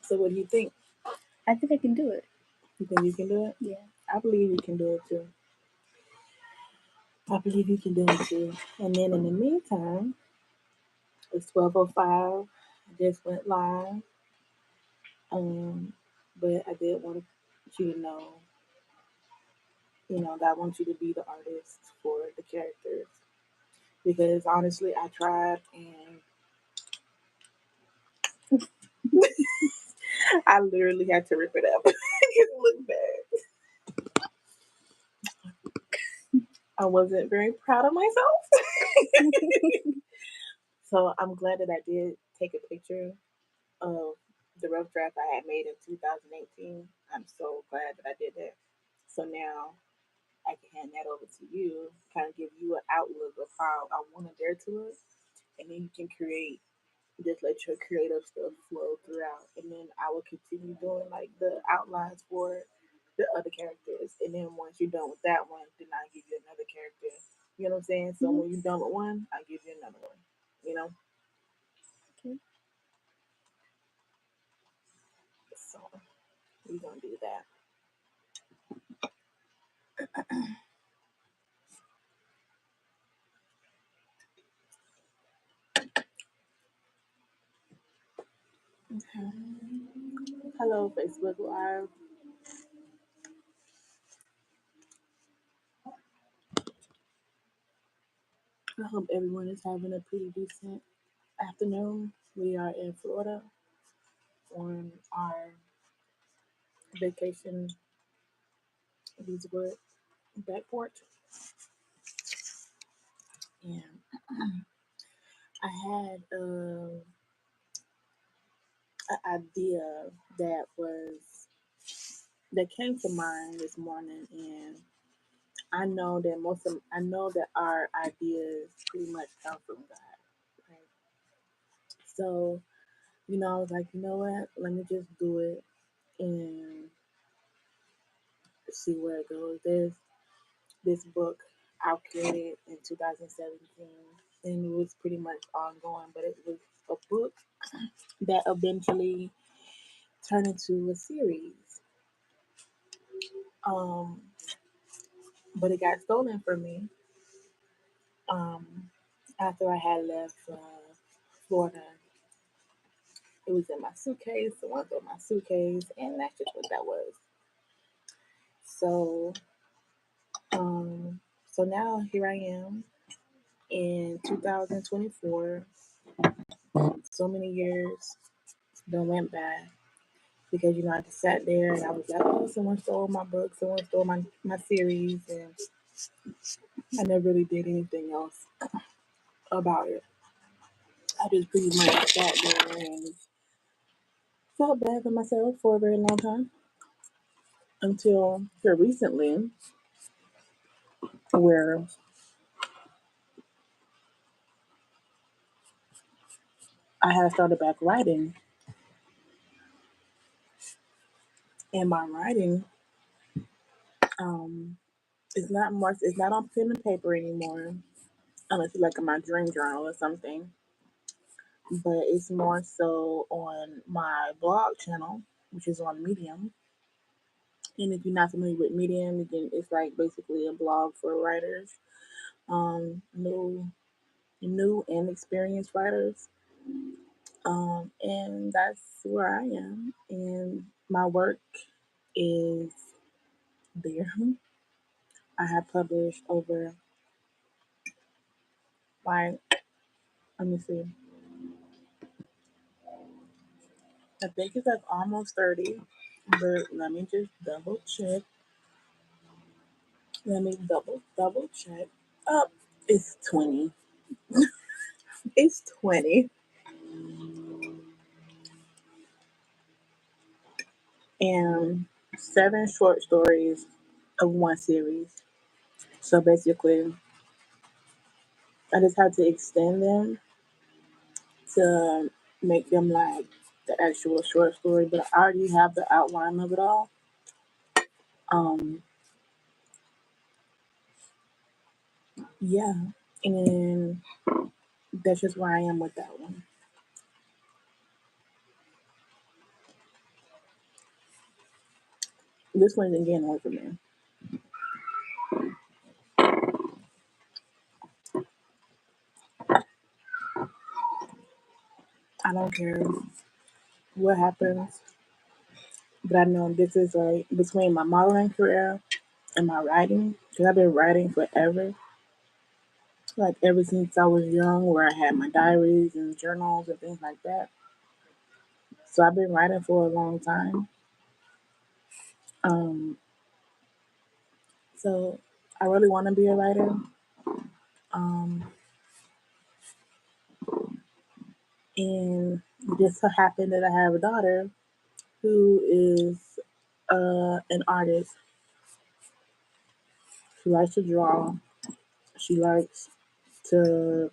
So what do you think? I think I can do it. You think you can do it? Yeah. I believe you can do it too. I believe you can do it too. And then in the meantime, it's 12:05. I just went live. Um, but I did want you to know, that I want you to be the artist for the characters because honestly, I tried and I literally had to rip it up. It looked bad. I wasn't very proud of myself. So I'm glad that I did take a picture of the rough draft I had made in 2018. I'm so glad that I did that. So now I can hand that over to you, kind of give you an outlook of how I want to dare to it, and then you can create. Just let your creative stuff flow throughout, and then I will continue doing like the outlines for the other characters, and then once you're done with that one, then I give you another character. You know what I'm saying? So Mhm. when you're done with one, I give you another one. You know, Okay. so we're gonna do that. Hello, Facebook Live. I hope everyone is having a pretty decent afternoon. We are in Florida on our vacation Beachwood back porch, and I had an idea that came to mind this morning, and I know that our ideas pretty much come from God, right? So I was like, you know what? Let me just do it and see where it goes. There's this book I created in 2017, and it was pretty much ongoing, but it was a book that eventually turned into a series. Um, but it got stolen from me after I had left Florida. It was in my suitcase. Someone stole my suitcase, and that's just what that was. So, um, so now here I am in 2024. So many years done went by because I just sat there and I was like, oh, someone stole my book, someone stole my series, and I never really did anything else about it. I just pretty much sat there and felt bad for myself for a very long time until here recently, where I had started back writing, and my writing um, it's not on pen and paper anymore, unless it's like in my dream journal or something. But it's more so on my blog channel, which is on Medium. And if you're not familiar with Medium, again, it's like basically a blog for writers, new and experienced writers. And that's where I am. And my work is there. I have published over, like, let me see, I think it's like almost 30, but let me just double check. Let me double check. Up, it's 20. It's 20. And seven short stories of one series. So basically, I just had to extend them to make them like the actual short story, but I already have the outline of it all. Um, yeah, and that's just where I am with that one. This one isn't getting away from me. I don't care what happens, but I know this is like between my modeling career and my writing, because I've been writing forever. Like ever since I was young, where I had my diaries and journals and things like that. So I've been writing for a long time. Um, so I really want to be a writer. Um, and it just so happened that I have a daughter who is an artist. She likes to draw. She likes to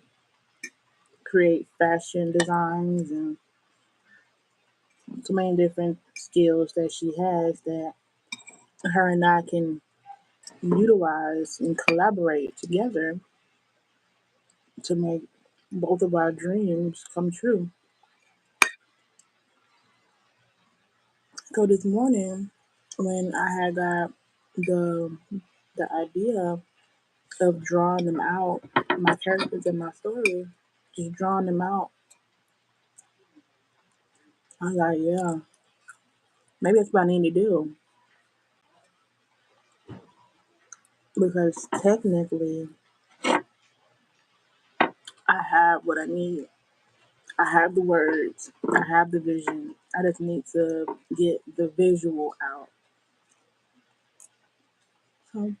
create fashion designs and so many different skills that she has that her and I can utilize and collaborate together to make both of our dreams come true. So this morning, when I had got the the idea of drawing them out, my characters in my story, just drawing them out, I was like, yeah, maybe that's what I need to do because technically I have what I need. I have the words, I have the vision. I just need to get the visual out. So,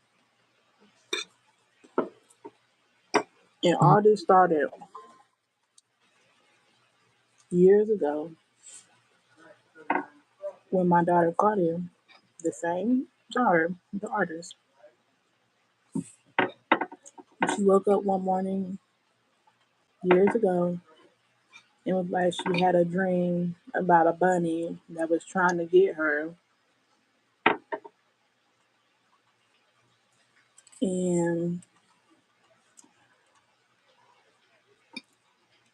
and all this started years ago when my daughter Claudia, the same daughter, the artist, she woke up one morning years ago and was like she had a dream about a bunny that was trying to get her. And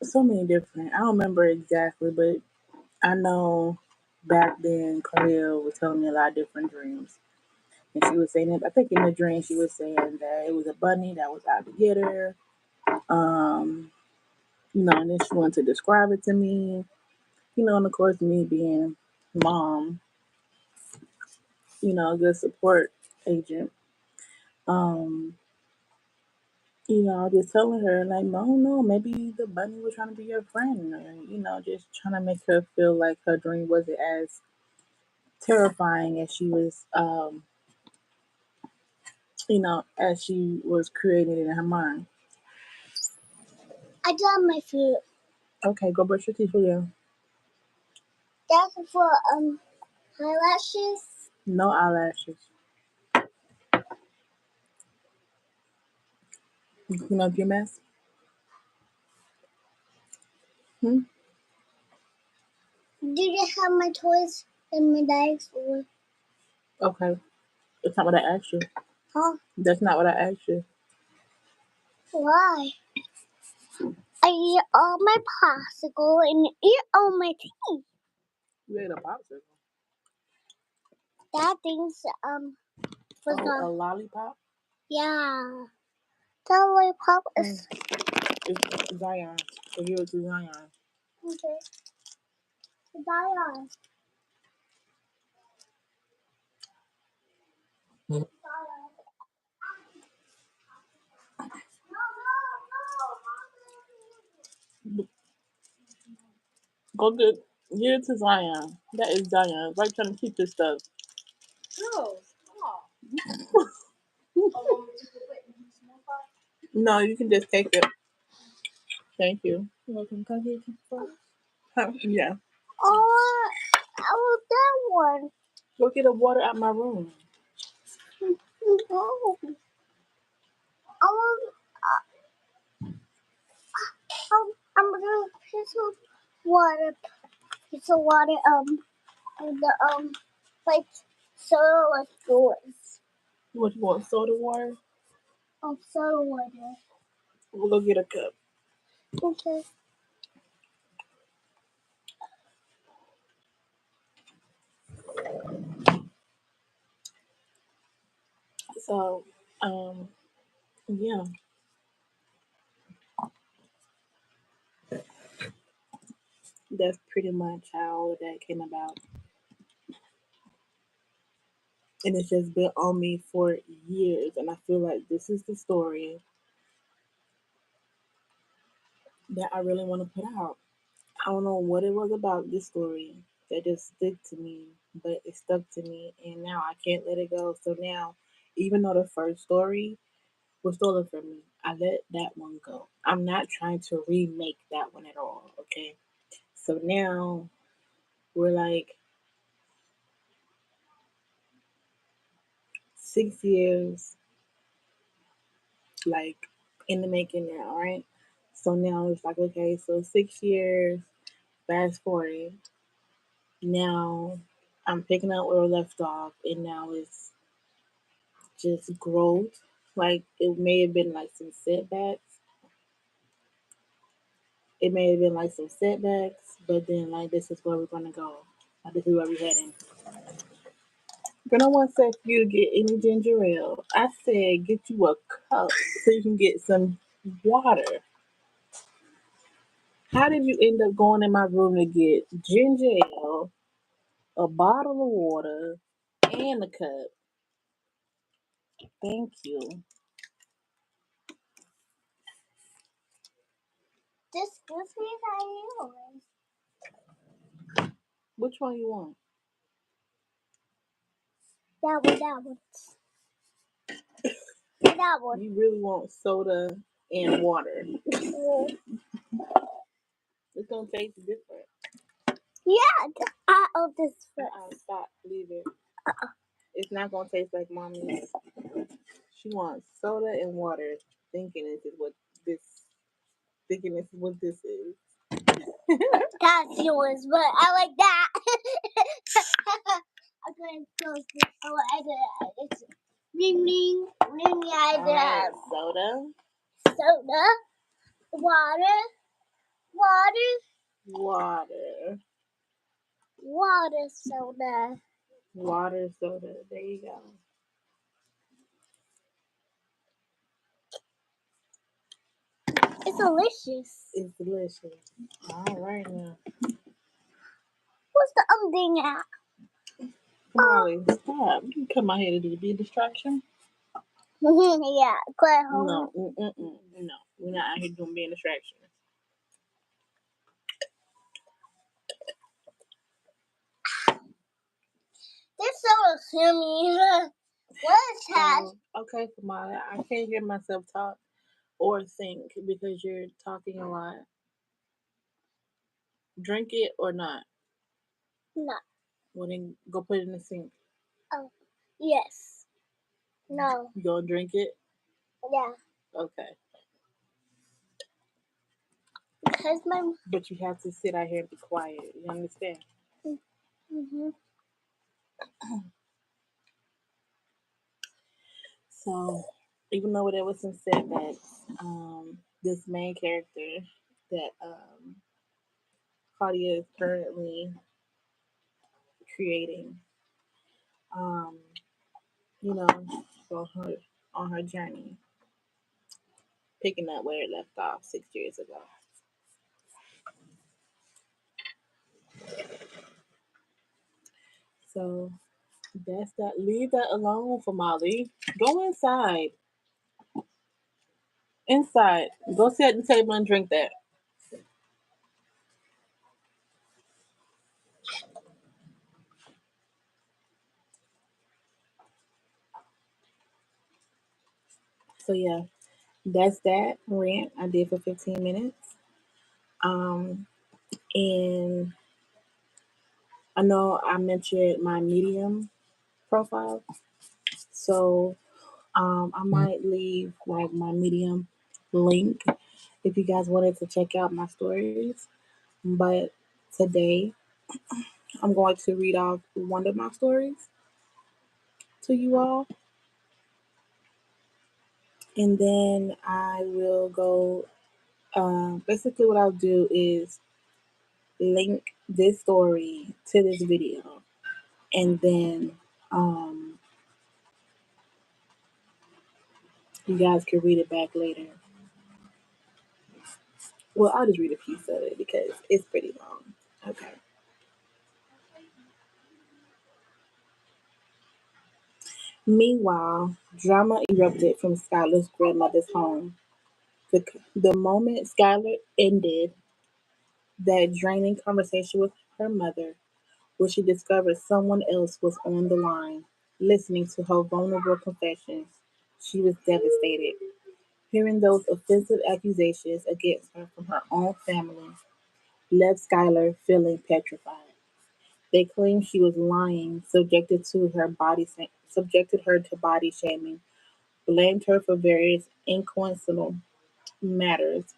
so many different, I don't remember exactly, but I know back then Claudia was telling me a lot of different dreams. And she was saying that, I think in the dream, she was saying that it was a bunny that was out to get her. Um, and then she wanted to describe it to me. And of course, me being mom, a good support agent. Um, just telling her like, no, no, maybe the bunny was trying to be your friend, and just trying to make her feel like her dream wasn't as terrifying as she was, as she was creating it in her mind. I got my food. Okay, go brush your teeth again. That's for eyelashes. No eyelashes. You clean up your mess. Hmm? Do you have my toys in my bags or? Okay, that's not what I asked you. Huh? That's not what I asked you. Why? I eat all my popsicle and eat all my teeth. You ate a popsicle. That thing's was A lollipop. yeah. That lollipop is It's Zion. So give it to Zion. okay. Zion. Go give it to Zion. That is Zion. Right, trying to keep this stuff. No, stop. No, you can just take it. Thank you. You're welcome. Can I get it? Yeah. Oh, I want that one. Go get a water out my room. No. I want. I'm gonna piece of water. Piece of water. The like soda with yours. What you want? Soda water? Soda water. We'll go get a cup. Okay. So, um, yeah, that's pretty much how that came about. And it's just been on me for years. And I feel like this is the story that I really want to put out. I don't know what it was about this story that just stuck to me, but it stuck to me. And now I can't let it go. So now, even though the first story was stolen from me, I let that one go. I'm not trying to remake that one at all. Okay. So now we're like 6 years, like in the making now, right? So now it's like, okay, so 6 years, fast forward. Now I'm picking up where we left off, and now it's just growth. Like it may have been like some setbacks. It may have been like some setbacks, but then like this is where we're gonna go. Like, this is where we're heading. But no one said for you to get any ginger ale. I said get you a cup so you can get some water. How did you end up going in my room to get ginger ale, a bottle of water, and a cup? Thank you. This means I yours. Which one you want? That one. That one. You really want soda and water. Mm. It's gonna taste different. Yeah, I of this first. Stop. Leave it. It's not gonna taste like mommy's. She wants soda and water, thinking this is what this thinking this is what this is. That's yours, but I like that. I'm going to close this. Oh, I did. It's ring, ring, ring. I All did. right, soda, Soda, water, water, water, water, soda. water, soda. There you go. It's delicious. It's delicious. All right now, What's the thing at? Molly, stop. You can come out here to be a distraction. Yeah, quite home. No, no, we're not out here doing being a distraction. This so silly. What is that? Okay, Kamala, I can't hear myself talk or think because you're talking a lot. Drink it or not. No. Well, then go put it in the sink. Oh, yes. No. You gonna drink it? Yeah. Okay. Because my. But you have to sit out here and be quiet. You understand? Mm-hmm. So, even though there was some setbacks, this main character that Claudia is currently creating, um, you know, on her journey, picking up where it left off 6 years ago. So that's that. Leave that alone for Molly. Go inside. Inside. Go sit at the table and drink that. So yeah, that's that rant I did for 15 minutes. Um, and I know I mentioned my Medium profile, so I might leave like my Medium link if you guys wanted to check out my stories. But today I'm going to read off one of my stories to you all, and then I will go. Basically, what I'll do is link this story to this video, and then um, You guys can read it back later. Well, I'll just read a piece of it because it's pretty long. Okay. Meanwhile, drama erupted from Skylar's grandmother's home. The moment Skylar ended that draining conversation with her mother, where she discovered someone else was on the line, listening to her vulnerable confessions, she was devastated. Hearing those offensive accusations against her from her own family left Skylar feeling petrified. They claimed she was lying, subjected her to body shaming, blamed her for various inconceivable matters,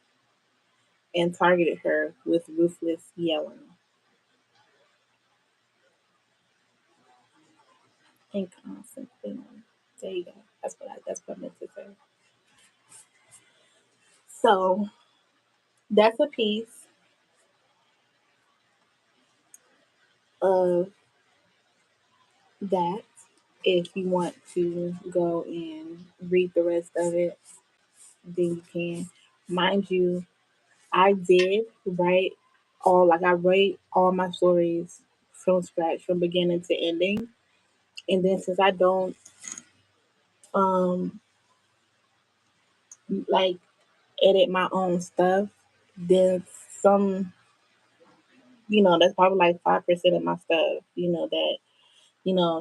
and targeted her with ruthless yelling. Inconsequential. There you go. That's what I meant to say. So that's a piece of that. If you want to go and read the rest of it, then you can. Mind you, I did write I write all my stories from scratch, from beginning to ending. And then since I don't um like edit my own stuff, then some that's probably like 5% of my stuff, that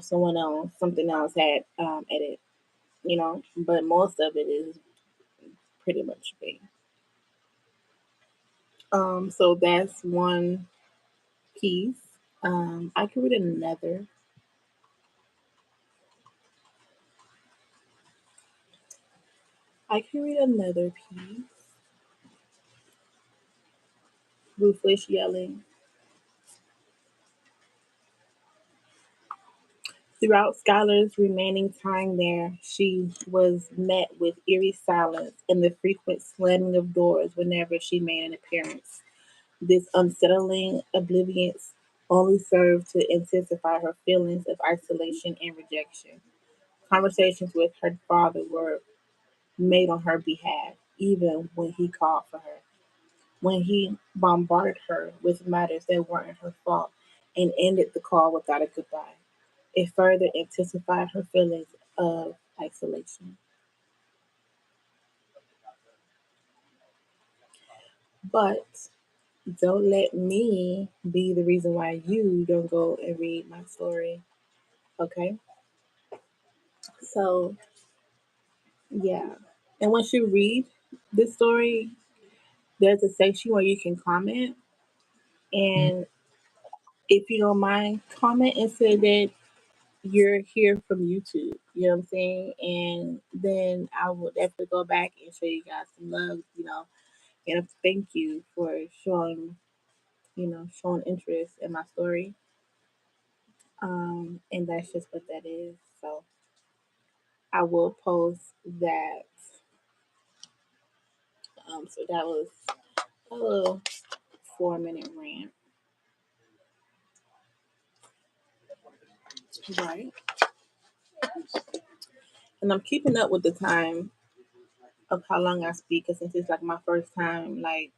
someone else, something else had edit, but most of it is pretty much me. So that's one piece. I could read another. I can read another piece. Ruthless yelling. Throughout Skylar's remaining time there, she was met with eerie silence and the frequent slamming of doors whenever she made an appearance. This unsettling oblivience only served to intensify her feelings of isolation and rejection. Conversations with her father were made on her behalf, even when he called for her, when he bombarded her with matters that weren't her fault and ended the call without a goodbye. It further intensified her feelings of isolation. But don't let me be the reason why you don't go and read my story. Okay? So, yeah. And once you read this story, there's a section where you can comment. And if you don't mind, comment and say that you're here from YouTube. You know what I'm saying? And then I will definitely go back and show you guys some love, and thank you for showing interest in my story. And that's just what that is. So I will post that. So that was a little 4-minute rant. Right. And I'm keeping up with the time of how long I speak, because since it's like my first time like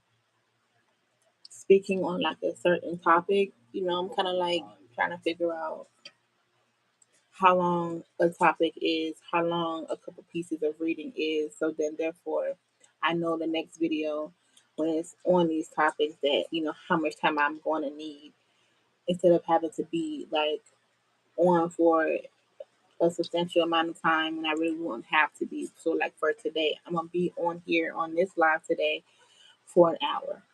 speaking on like a certain topic, I'm kind of like trying to figure out how long a topic is, how long a couple pieces of reading is. So then, therefore, I know the next video when it's on these topics that, how much time I'm going to need instead of having to be like on for a substantial amount of time when I really won't have to be. So, like for today, I'm going to be on here on this live today for an hour.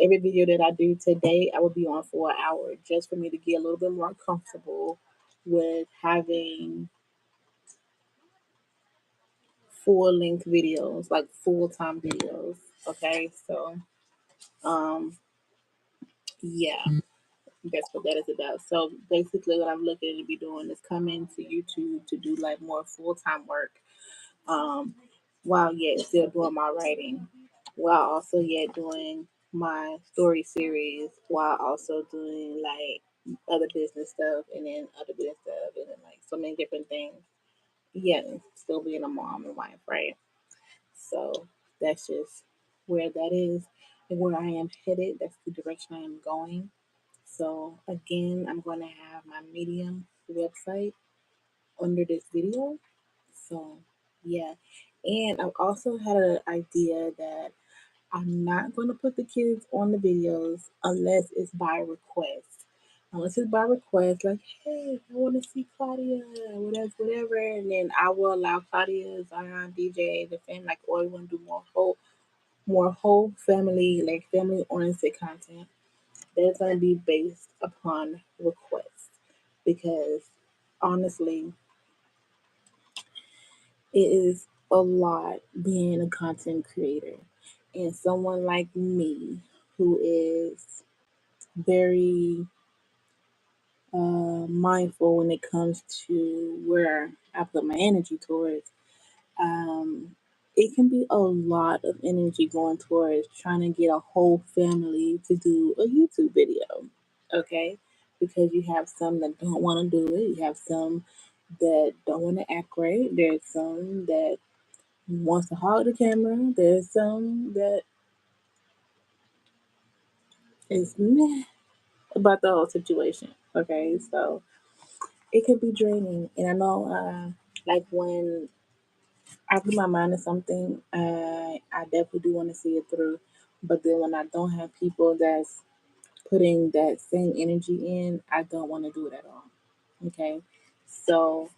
Every video that I do today, I will be on for an hour just for me to get a little bit more comfortable with having full length videos, like full time videos. Okay, so um, yeah, that's what that is about. So basically, what I'm looking to be doing is coming to YouTube to do like more full time work, um, while yet still doing my writing, while also yet doing my story series, while also doing like other business stuff and then other business stuff and then like so many different things. Yeah, still being a mom and wife, right? So that's just where that is and where I am headed. That's the direction I am going. So again, I'm going to have my Medium website under this video. So yeah, and I've also had an idea that I'm not going to put the kids on the videos unless it's by request. Unless it's by request, like, hey, I want to see Claudia, whatever, whatever, and then I will allow Claudia, Zion, DJ, the family, like, or we want to do more whole family, like family oriented content. That's going to be based upon request because honestly, it is a lot being a content creator and someone like me who is very mindful when it comes to where I put my energy towards. Um, it can be a lot of energy going towards trying to get a whole family to do a YouTube video, okay? Because you have some that don't want to do it, you have some that don't want to act right, there's some that wants to hog the camera, there's some that is meh about the whole situation, okay? So it can be draining. And I know, like when I put my mind to something, I definitely do want to see it through. But then when I don't have people that's putting that same energy in, I don't want to do it at all. Okay. So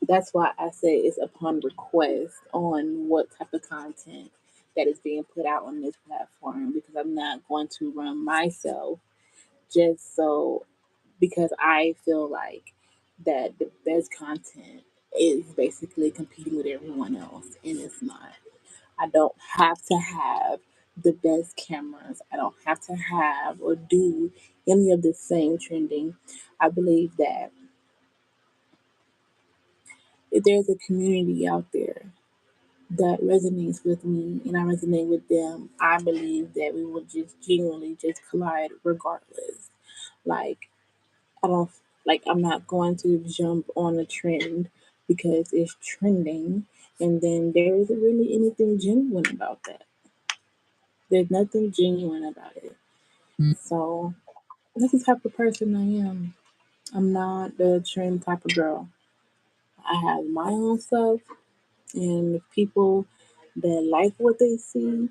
that's why I say it's upon request on what type of content that is being put out on this platform because I'm not going to run myself just so because I feel like that the best content is basically competing with everyone else, and it's not. I don't have to have the best cameras. I don't have to have or do any of the same trending. I believe that if there's a community out there that resonates with me and I resonate with them, I believe that we will just genuinely just collide regardless. Like I don't like I'm not going to jump on a trend because it's trending and then there isn't really anything genuine about that. There's nothing genuine about it. So that's the type of person I am. I'm not the trend type of girl. I have my own stuff and if people that like what they see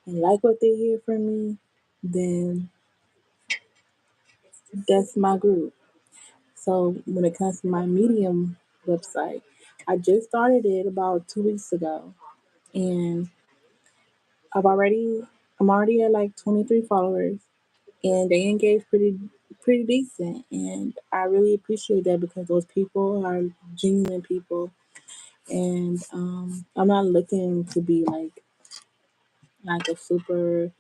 and like what they hear from me, then that's my group. So when it comes to my Medium website, I just started it about 2 weeks ago, and I've already I'm already at like 23 followers, and they engage pretty decent, and I really appreciate that because those people are genuine people, and I'm not looking to be like a super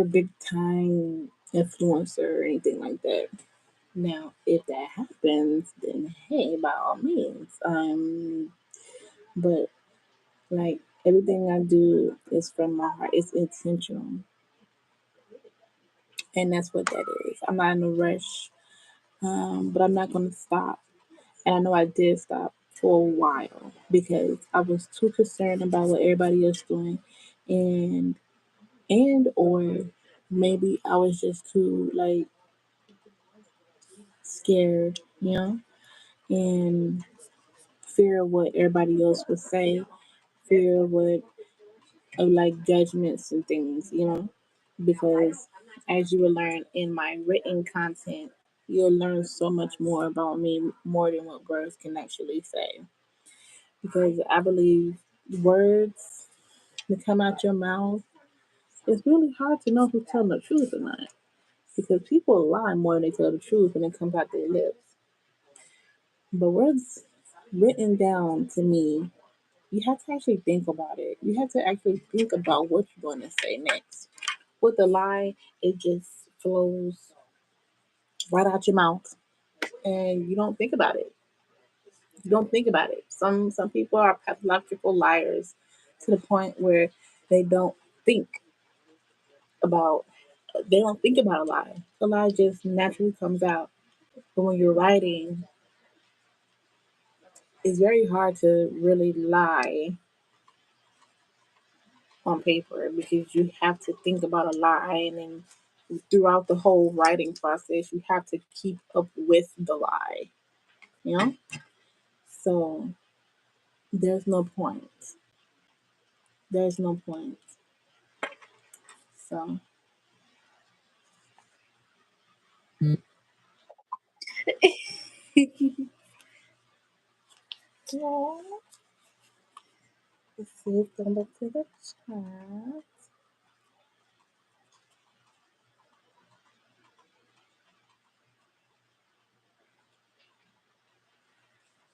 big time influencer or anything like that. Now, if that happens, then hey, by all means. But like everything I do is from my heart. It's intentional, and that's what that is. I'm not in a rush, but I'm not going to stop. And I know I did stop for a while because I was too concerned about what everybody else doing, and or maybe I was just too like scared, and fear of what everybody else would say, fear of what of like judgments and things, because as you will learn in my written content, you'll learn so much more about me, more than what words can actually say. Because I believe words that come out your mouth, it's really hard to know who's telling the truth or not. Because people lie more than they tell the truth when it comes out their lips. But words written down to me, you have to actually think about it. You have to actually think about what you're going to say next. With the lie, it just flows right out your mouth, and you don't think about it. You don't think about it. Some people are pathological liars to the point where they don't think about they don't think about a lie. The lie just naturally comes out. But when you're writing, it's very hard to really lie on paper because you have to think about a lie, and then throughout the whole writing process you have to keep up with the lie, you know. So there's no point. There's no point. So yeah. Let's see, go back to the chat.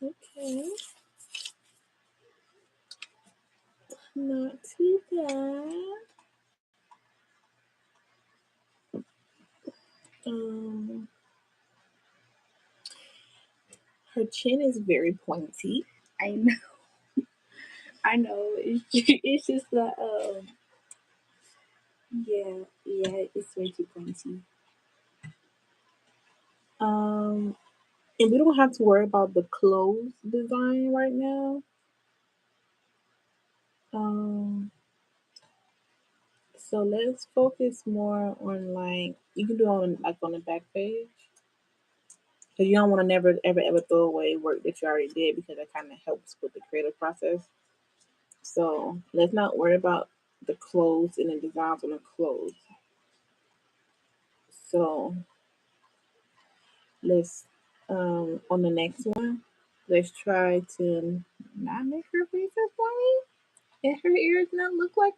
Okay, not too bad. um Her chin is very pointy. I know. I know. It's just that. Yeah. Yeah. It's way too pointy. um and we don't have to worry about the clothes design right now. um So let's focus more on, like, you can do it on, like, on the back page, because you don't want to never ever throw away work that you already did, because that kind of helps with the creative process. So let's not worry about the clothes and the designs on the clothes. So let's on the next one, let's try to not make her face as funny and her ears not look like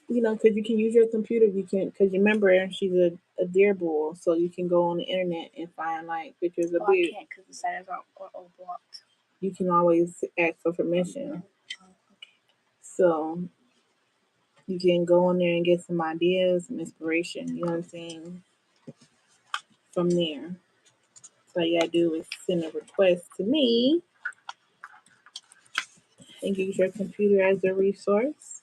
because you can use your computer. You can, because remember she's a deer bull, so you can go on the internet and find like pictures of I deer. can't because the sides are all blocked. You can always ask for permission. Oh, okay. So you can go on there and get some ideas, some inspiration. You know what I'm saying? From there, so all you gotta do is send a request to me and use your computer as a resource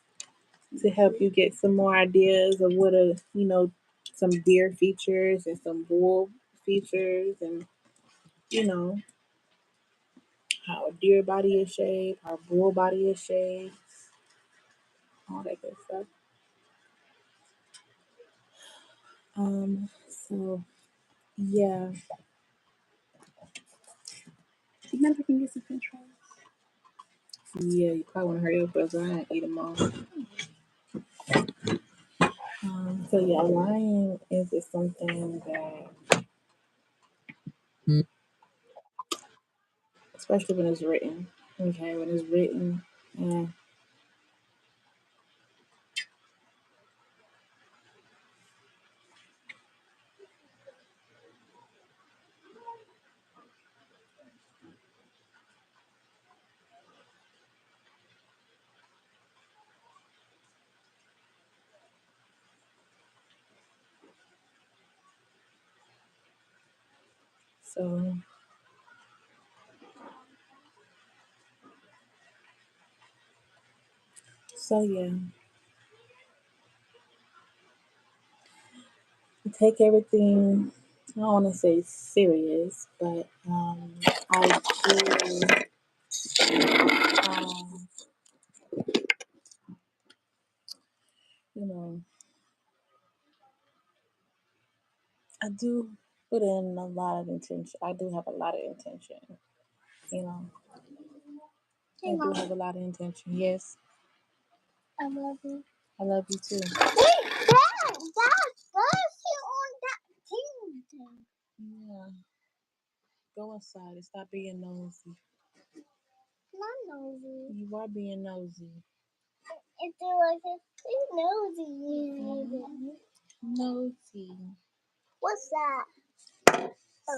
to help you get some more ideas of what some deer features and some bull features, and you know how a deer body is shaped, how a bull body is shaped, all that good stuff. So yeah, Remember, can get some French fries. yeah, you probably want to hurry up, but I ain't eat them all. So yeah, lying is just something that, especially when it's written. Okay, when it's written, yeah. So yeah, take everything. I don't want to say serious, but I do. Um, you know, I do put in a lot of intention. I do have a lot of intention. You know, I do have a lot of intention. Yes, I love you. I love you too. Wait, that's you on that thing. Yeah, go inside and stop being nosy. Not nosy. You are being nosy. It's like it's nosy. Nosy. What's that?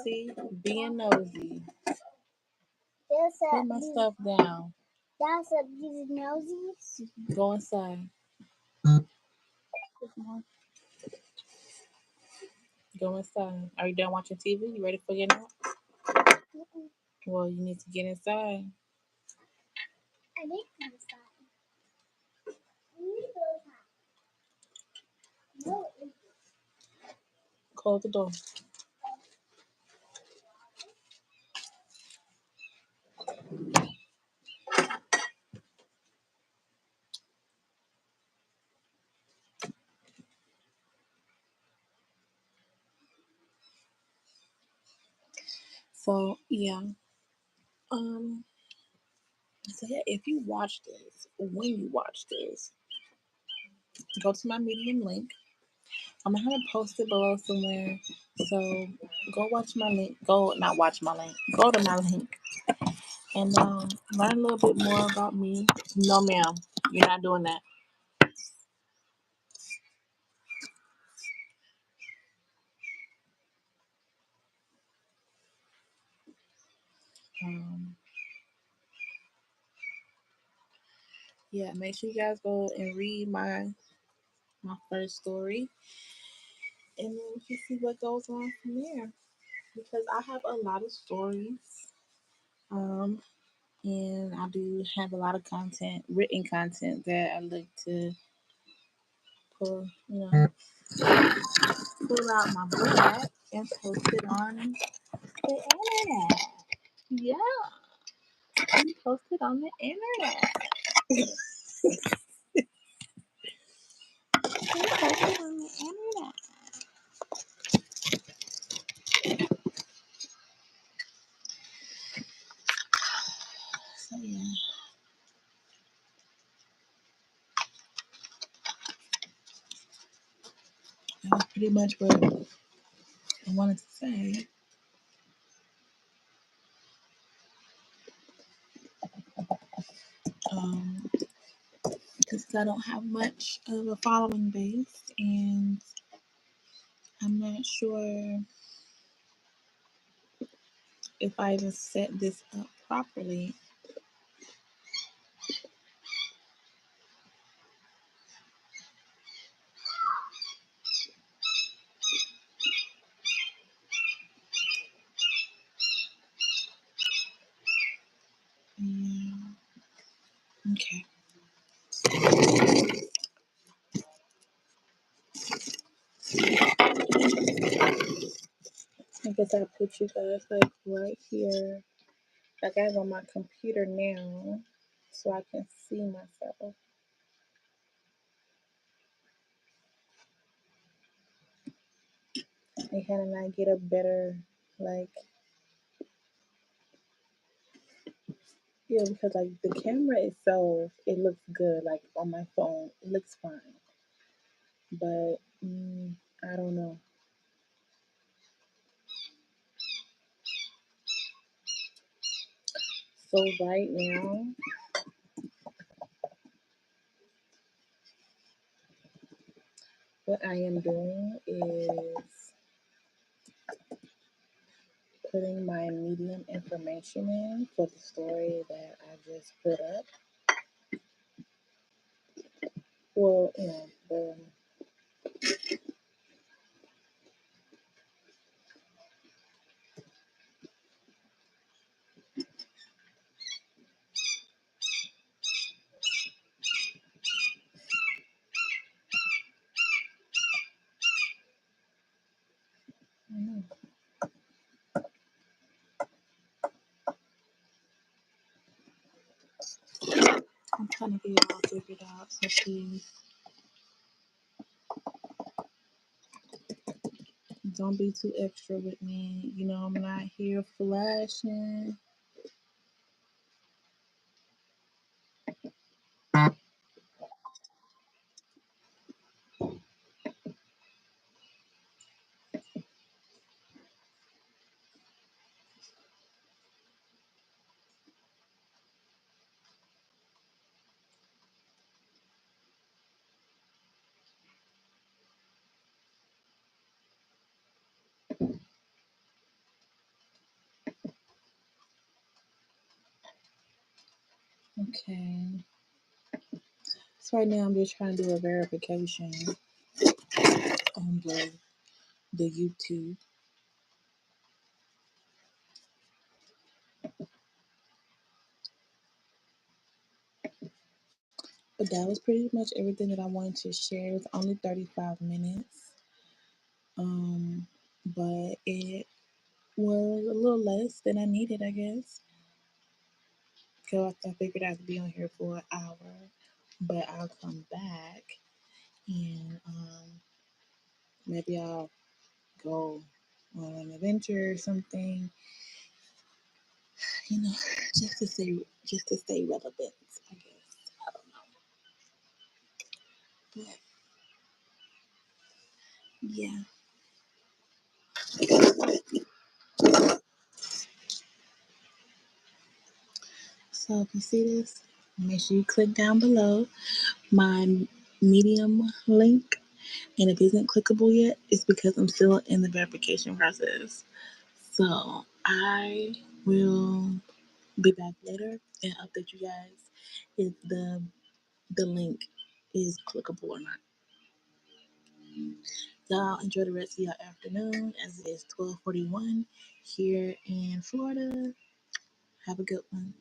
See, being nosy. There's Put my stuff down. that's a these nosies. Go inside. Go inside. Are you done watching TV? You ready for your nap? Well, you need to get inside. I need to inside. You need to go inside. No, Close the door. So yeah. Um. So yeah, if you watch this, when you watch this, go to my Medium link. I'm gonna have it posted below somewhere. So go watch my link. Go not watch my link. Go to my link and learn a little bit more about me. No, ma'am, you're not doing that. Um, yeah, make sure you guys go and read my first story, and then we can see what goes on from there. Because I have a lot of stories, um, and I do have a lot of content, written content that I look to pull, pull out my butt and post it on the internet. Yeah, and post it on the internet. And post it on the internet. So yeah, that was pretty much what I wanted to say. Um, because I don't have much of a following base, and I'm not sure if I even set this up properly. Yeah. Okay. I guess I'll put you guys like right here. Like I have on my computer now, so I can see myself. And kind of like get a better like yeah, because like the camera itself, it looks good. Like on my phone, it looks fine. But I don't know. So right now, what I am doing is putting my medium information in for the story that I just put up. Well, I'm trying to get it all figured out. So please don't be too extra with me. I'm not here flashing. Okay. So right now I'm just trying to do a verification on the YouTube. But that was pretty much everything that I wanted to share. It was only 35 minutes. But it was a little less than I needed, I guess. Because I figured I'd be on here for an hour. But I'll come back and maybe I'll go on an adventure or something. you know, just to stay relevant, I guess. I don't know. But yeah. So if you see this, make sure you click down below my Medium link. And if it isn't clickable yet, it's because I'm still in the verification process. So I will be back later and update you guys if the link is clickable or not. Y'all enjoy the rest of your afternoon as it is 12:41 here in Florida. Have a good one.